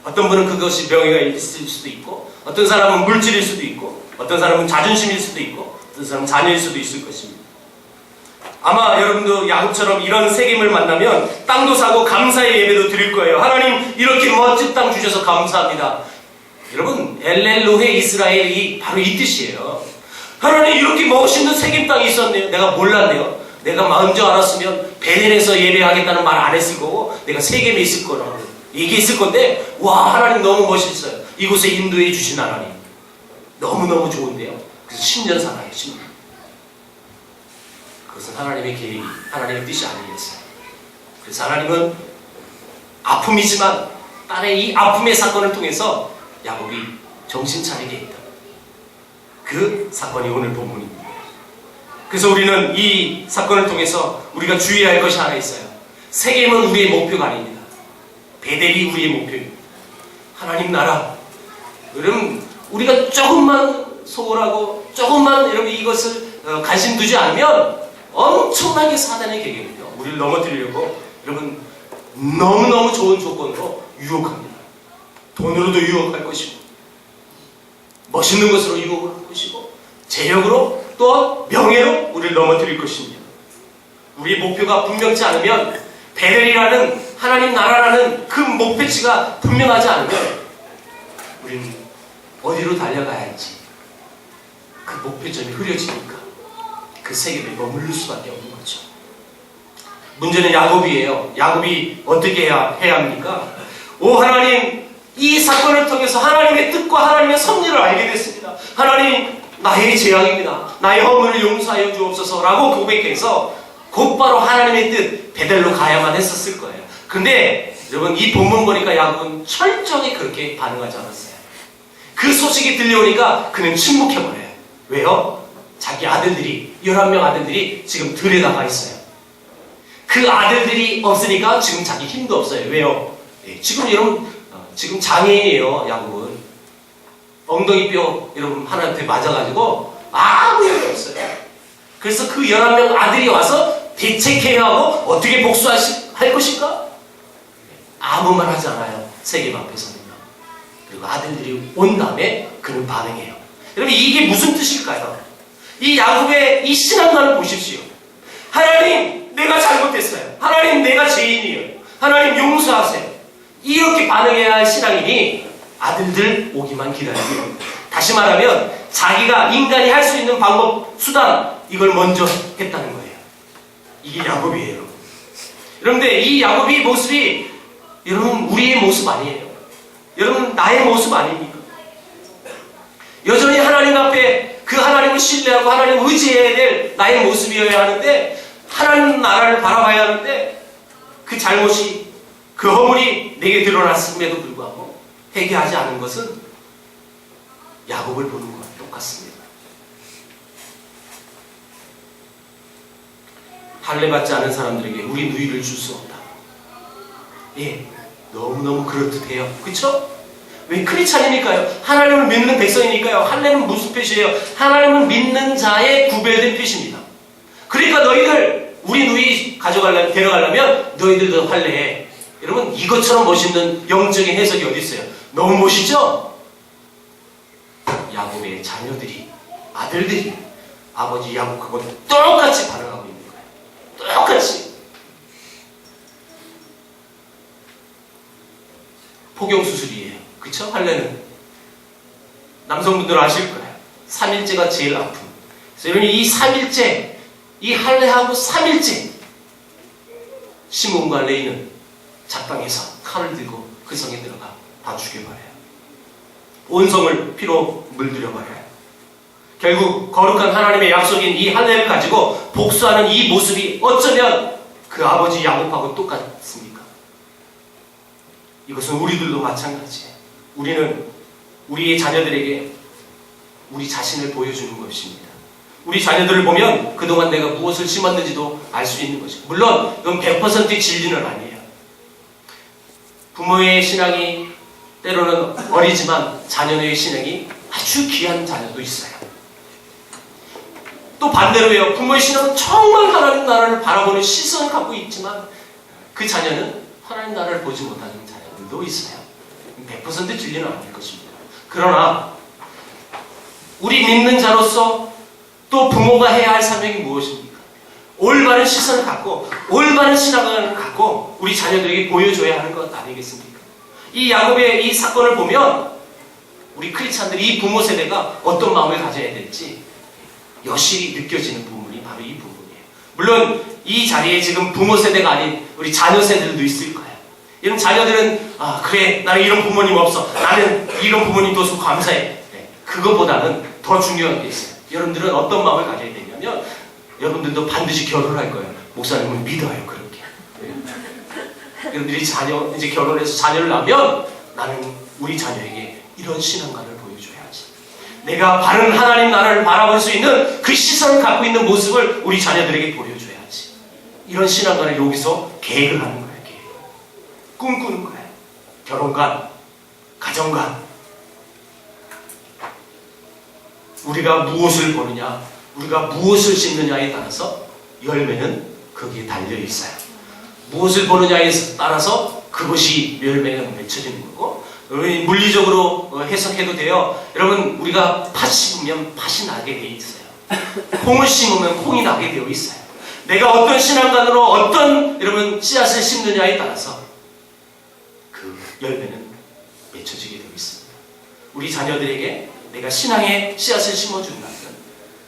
B: 어떤 분은 그것이 명예가 있을 수도 있고 어떤 사람은 물질일 수도 있고 어떤 사람은 자존심일 수도 있고 어떤 사람은 자녀일 수도 있을 것입니다. 아마 여러분도 야곱처럼 이런 세겜을 만나면 땅도 사고 감사의 예배도 드릴 거예요. 하나님 이렇게 멋진 땅 주셔서 감사합니다. 여러분 엘렐로헤 이스라엘이 바로 이 뜻이에요. 하나님 이렇게 멋있는 세겜 땅이 있었네요. 내가 몰랐네요. 내가 먼저 알았으면 베델에서 예배하겠다는 말 안 했을 거고 내가 세겜에 있을 거라고 얘기했을 건데 와 하나님 너무 멋있어요. 이곳에 인도해 주신 하나님 너무너무 좋은데요. 그래서 10년 살아요. 10년. 그것은 하나님의 계획이 하나님의 뜻이 아니겠어요. 그래서 하나님은 아픔이지만 딸의 이 아픔의 사건을 통해서 야곱이 정신 차리게 했다. 그 사건이 오늘 본문입니다. 그래서 우리는 이 사건을 통해서 우리가 주의해야 할 것이 하나 있어요. 세겜은 우리의 목표가 아닙니다. 베델이 우리의 목표입니다. 하나님 나라. 여러분 우리가 조금만 소홀하고 조금만 여러분 이것을 관심 두지 않으면 엄청나게 사단의 계획입니다. 우리를 넘어뜨리려고 여러분 너무너무 좋은 조건으로 유혹합니다. 돈으로도 유혹할 것이고 멋있는 것으로 유혹할 것이고 재력으로 또 명예로 우리를 넘어뜨릴 것입니다. 우리의 목표가 분명치 않으면 베델이라는 하나님 나라라는 그 목표치가 분명하지 않으면 우리는 어디로 달려가야 할지 그 목표점이 흐려지니까 그 세계에 머무를 수밖에 없는 거죠. 문제는 야곱이에요. 야곱이 어떻게 해야 합니까? 오 하나님 이 사건을 통해서 하나님의 뜻과 하나님의 섭리를 알게 됐습니다. 하나님 나의 재앙입니다. 나의 허물을 용서하여 주옵소서라고 고백해서 곧바로 하나님의 뜻 베델로 가야만 했었을 거예요. 근데 여러분 이 본문 보니까 야곱은 철저히 그렇게 반응하지 않았어요. 그 소식이 들려오니까 그는 침묵해버려요. 왜요? 자기 아들들이 11명 아들들이 지금 들에 나가 있어요. 그 아들들이 없으니까 지금 자기 힘도 없어요. 왜요? 지금 여러분 지금 장애인이에요. 야곱은 엉덩이뼈 여러분 하나한테 맞아가지고 아무 일이 없어요. 그래서 그 11명 아들이 와서 대책해야 하고 어떻게 복수할 것인가? 아무 말 하지 않아요. 세겜 앞에서는요. 그리고 아들들이 온 다음에 그는 반응해요. 여러분 이게 무슨 뜻일까요? 이 야곱의 이 신앙관을 보십시오. 하나님 내가 잘못했어요. 하나님 내가 죄인이에요. 하나님 용서하세요. 이렇게 반응해야 할 신앙이니 아들들 오기만 기다리고 있습니다. 다시 말하면 자기가 인간이 할 수 있는 방법, 수단 이걸 먼저 했다는 거예요. 이게 야곱이에요. 그런데 이 야곱의 모습이 여러분 우리의 모습 아니에요. 여러분 나의 모습 아닙니까? 여전히 하나님 앞에 그 하나님을 신뢰하고 하나님을 의지해야 될 나의 모습이어야 하는데 하나님 나라를 바라봐야 하는데 그 잘못이 그 허물이 내게 드러났음에도 불구하고 회개하지 않은 것은 야곱을 보는 것과 똑같습니다. 할례받지 않은 사람들에게 우리 누이를 줄 수 없다. 예, 너무너무 그럴듯해요. 그렇죠? 왜 크리스찬이니까요. 하나님을 믿는 백성이니까요. 할례는 무슨 표시예요? 하나님을 믿는 자의 구별된 표시입니다. 그러니까 너희들 우리 누이 데려가려면 너희들도 할례해. 여러분 이것처럼 멋있는 영적인 해석이 어디 있어요? 너무 멋있죠? 야곱의 자녀들이 아들들이 아버지 야곱하고 똑같이 반응하고 있는 거예요. 똑같이. 포경수술이에요. 그쵸? 할례는 남성분들 아실 거예요. 3일째가 제일 아픔. 그래서 여러분 이 3일째 이 할례하고 3일째 시몬과 레이는 작방에서 칼을 들고 그 성에 들어가 다 죽여버려요. 온 성을 피로 물들여버려요. 결국 거룩한 하나님의 약속인 이 할례를 가지고 복수하는 이 모습이 어쩌면 그 아버지 야곱하고 똑같습니까? 이것은 우리들도 마찬가지예요. 우리는 우리의 자녀들에게 우리 자신을 보여주는 것입니다. 우리 자녀들을 보면 그동안 내가 무엇을 심었는지도 알 수 있는 것이죠. 물론 이건 100% 진리는 아니에요. 부모의 신앙이 때로는 어리지만 자녀의 신앙이 아주 귀한 자녀도 있어요. 또 반대로요. 부모의 신앙은 정말 하나님 나라를 바라보는 시선을 갖고 있지만 그 자녀는 하나님 나라를 보지 못하는 자녀들도 있어요. 100% 진리는 아닐 것입니다. 그러나 우리 믿는 자로서 또 부모가 해야 할 사명이 무엇입니까? 올바른 시선을 갖고 올바른 신앙을 갖고 우리 자녀들에게 보여줘야 하는 것 아니겠습니까? 이 야곱의 이 사건을 보면 우리 크리스찬들이 이 부모 세대가 어떤 마음을 가져야 될지 여실히 느껴지는 부분이 바로 이 부분이에요. 물론 이 자리에 지금 부모 세대가 아닌 우리 자녀 세대들도 있을 거예요. 이런 자녀들은 그래 나는 이런 부모님 없어. 나는 이런 부모님 둬서 감사해. 네, 그거보다는 더 중요한 게 있어요. 여러분들은 어떤 마음을 가져야 되냐면 여러분들도 반드시 결혼할 거예요. 목사님은 믿어요. 그렇게. 네. 여러분들이 이제 결혼해서 자녀를 낳으면 나는 우리 자녀에게 이런 신앙관을 보여줘야지. 내가 바른 하나님 나라를 바라볼 수 있는 그 시선을 갖고 있는 모습을 우리 자녀들에게 보여줘야지. 이런 신앙관을 여기서 계획을 하는 거예요. 계획. 꿈꾸는 거예요. 결혼관, 가정관. 우리가 무엇을 보느냐, 우리가 무엇을 심느냐에 따라서 열매는 거기에 달려 있어요. 무엇을 보느냐에 따라서 그것이 열매가 맺혀지는 거고, 물리적으로 해석해도 돼요. 여러분, 우리가 팥 심으면 팥이 나게 돼 있어요. 콩을 심으면 콩이 나게 되어 있어요. 내가 어떤 신앙관으로 어떤 여러분 씨앗을 심느냐에 따라서 그 열매는 맺혀지게 되어 있습니다. 우리 자녀들에게 내가 신앙의 씨앗을 심어준다면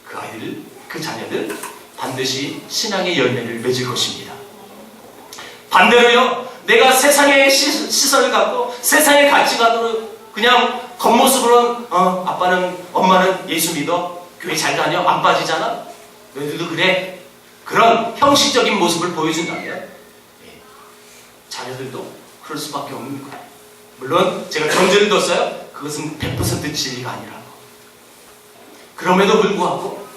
B: 그 아이들, 그 자녀들 반드시 신앙의 열매를 맺을 것입니다. 반대로요, 내가 세상의 시선을 갖고 세상의 가치관으로 그냥 겉모습으로는 아빠는 엄마는 예수 믿어, 교회 잘 다녀, 안 빠지잖아, 너희들도 그래, 그런 형식적인 모습을 보여준다면 자녀들도 그럴 수밖에 없는 거예요. 물론 제가 전제를 뒀어요. 그것은 100% 진리가 아니라고. 그럼에도 불구하고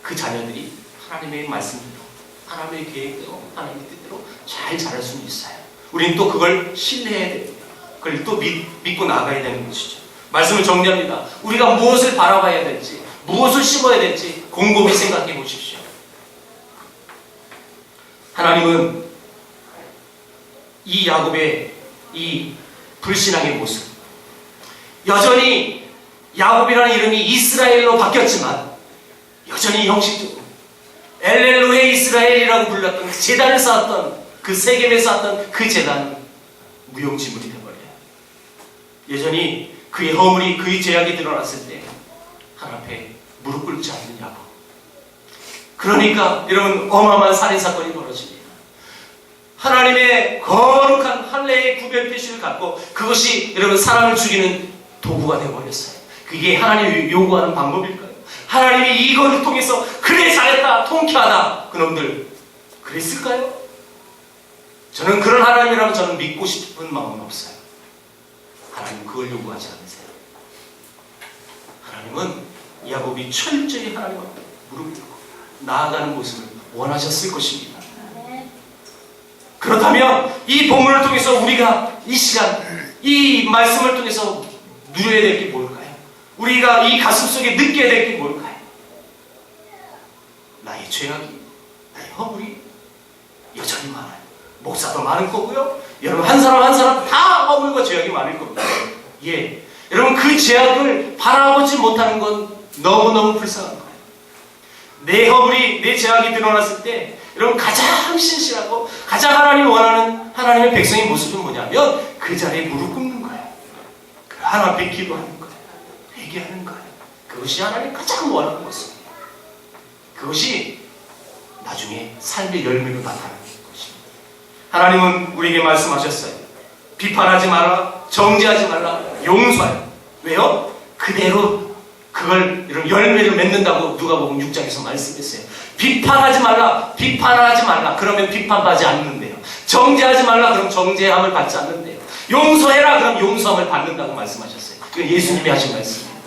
B: 그 자녀들이 하나님의 말씀대로, 하나님의 계획대로, 하나님의 뜻대로 잘 자랄 수는 있어요. 우리는 또 그걸 신뢰해야 됩니다. 그걸 또 믿고 나가야 되는 것이죠. 말씀을 정리합니다. 우리가 무엇을 바라봐야 될지, 무엇을 심어야 될지 곰곰이 생각해 보십시오. 하나님은 이 야곱의 이 불신앙의 모습, 여전히 야곱이라는 이름이 이스라엘로 바뀌었지만 여전히 형식적으로 엘렐로헤 이스라엘이라고 불렀던 그 제단을 쌓았던 그 세겜에 쌓았던 그 제단은 무용지물이 되어버려요. 여전히 그의 허물이, 그의 죄악이 드러났을 때 하나님 앞에 무릎 꿇지 않는 야곱. 그러니까 여러분, 어마어마한 살인사건이 벌어집니다. 하나님의 거룩한 할례의 구별 표시를 갖고 그것이 여러분 사람을 죽이는 도구가 되어버렸어요. 그게 하나님이 요구하는 방법일까요? 하나님이 이것을 통해서 그래 잘했다, 통쾌하다, 그놈들 그랬을까요? 저는 그런 하나님이라면 저는 믿고 싶은 마음은 없어요. 하나님 그걸 요구하지 않으세요. 하나님은 야곱이 철저히 하나님 앞에 무릎 꿇고 나아가는 모습을 원하셨을 것입니다. 그렇다면 이 본문을 통해서 우리가 이 시간, 이 말씀을 통해서 누려야 될 게 뭘까요? 우리가 이 가슴속에 느껴야 될 게 뭘까요? 나의 죄악이, 나의 허물이 여전히 많아요. 목사도 많을 거고요. 여러분 한 사람 한 사람 다 허물과 죄악이 많을 겁니다. 예, 여러분 그 죄악을 바라보지 못하는 건 너무너무 불쌍한 거예요. 내 허물이, 내 죄악이 드러났을 때 여러분 가장 신실하고 가장 하나님이 원하는 하나님의 백성의 모습은 뭐냐면 그 자리에 무릎 꿇는 거예요. 그 하나님 앞에 기도하는 거예요. 회개하는 거예요. 그것이 하나님이 가장 원하는 모습이에요. 그것이 나중에 삶의 열매를 나타내는 것입니다. 하나님은 우리에게 말씀하셨어요. 비판하지 말라, 정죄하지 말라, 용서하라. 왜요? 그대로 그걸 이런 열매를 맺는다고 누가복음 6장에서 말씀했어요. 비판하지 말라, 비판하지 말라. 그러면 비판받지 않는데요. 정죄하지 말라, 그럼 정죄함을 받지 않는데요. 용서해라, 그럼 용서함을 받는다고 말씀하셨어요. 그건 예수님이 하신 말씀입니다.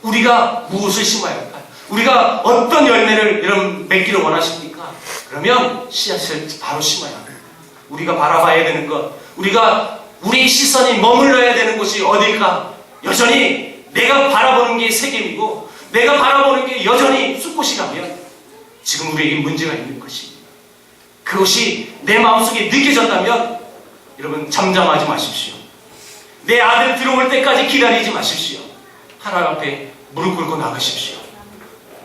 B: 우리가 무엇을 심어야 할까요? 우리가 어떤 열매를 이런 맺기를 원하십니까? 그러면 씨앗을 바로 심어야 합니다. 우리가 바라봐야 되는 것, 우리가 우리 시선이 머물러야 되는 곳이 어딜까? 여전히 내가 바라보는 게 세겜이고 내가 바라보는 게 여전히 숲곳이라면 지금 우리에게 문제가 있는 것입니다. 그것이 내 마음속에 느껴졌다면 여러분 잠잠하지 마십시오. 내 아들 들어올 때까지 기다리지 마십시오. 하나님 앞에 무릎 꿇고 나가십시오.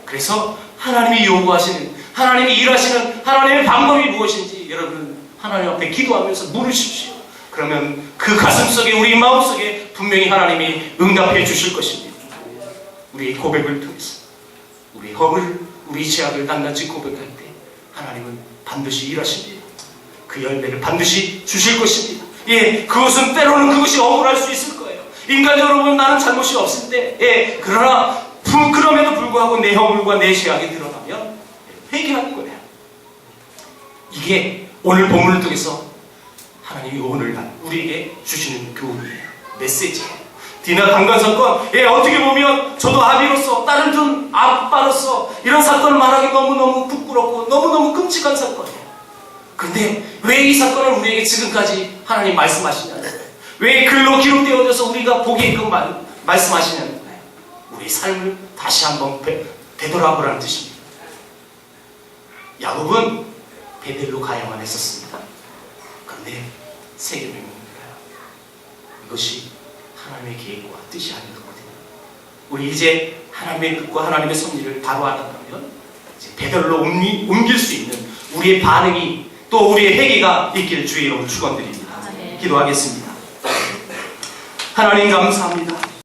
B: 그래서 하나님이 요구하시는, 하나님이 일하시는 하나님의 방법이 무엇인지 여러분 하나님 앞에 기도하면서 물으십시오. 그러면 그 가슴속에, 우리 마음속에 분명히 하나님이 응답해 주실 것입니다. 우리의 고백을 통해서 우리 허물, 우리 죄악을 낱낱이 고백할 때 하나님은 반드시 일하십니다. 그 열매를 반드시 주실 것입니다. 예, 그것은 때로는 그것이 억울할 수 있을 거예요. 인간적으로 보면 나는 잘못이 없을 때, 예, 그럼에도 불구하고 내 허물과 내 죄악이 드러나면 회개하는 거예요. 이게 오늘 본문을 통해서 하나님이 오늘 우리에게 주시는 교훈이에요. 메시지예요. 디나 강간 사건, 예, 어떻게 보면 저도 아비로서, 딸을 둔 아빠로서 이런 사건을 말하기 너무너무 부끄럽고 너무너무 끔찍한 사건이에요. 그런데 왜 이 사건을 우리에게 지금까지 하나님 말씀하시냐는 거예요. 왜 글로 기록되어져서 우리가 보게끔 말씀하시냐는 거예요. 우리 삶을 다시 한번 되돌아보라는 뜻입니다. 야곱은 베델로 가야만 했었습니다. 그런데 세겜에 묵는 거예요. 이것이 하나님의 계획과 뜻이 아니었거든요. 우리 이제 하나님의 뜻과 하나님의 섭리를 바로 알았다면 이제 베델로 옮길 수 있는 우리의 반응이, 또 우리의 회개가 있기를 주의 이름으로 축원드립니다. 기도하겠습니다. 하나님 감사합니다.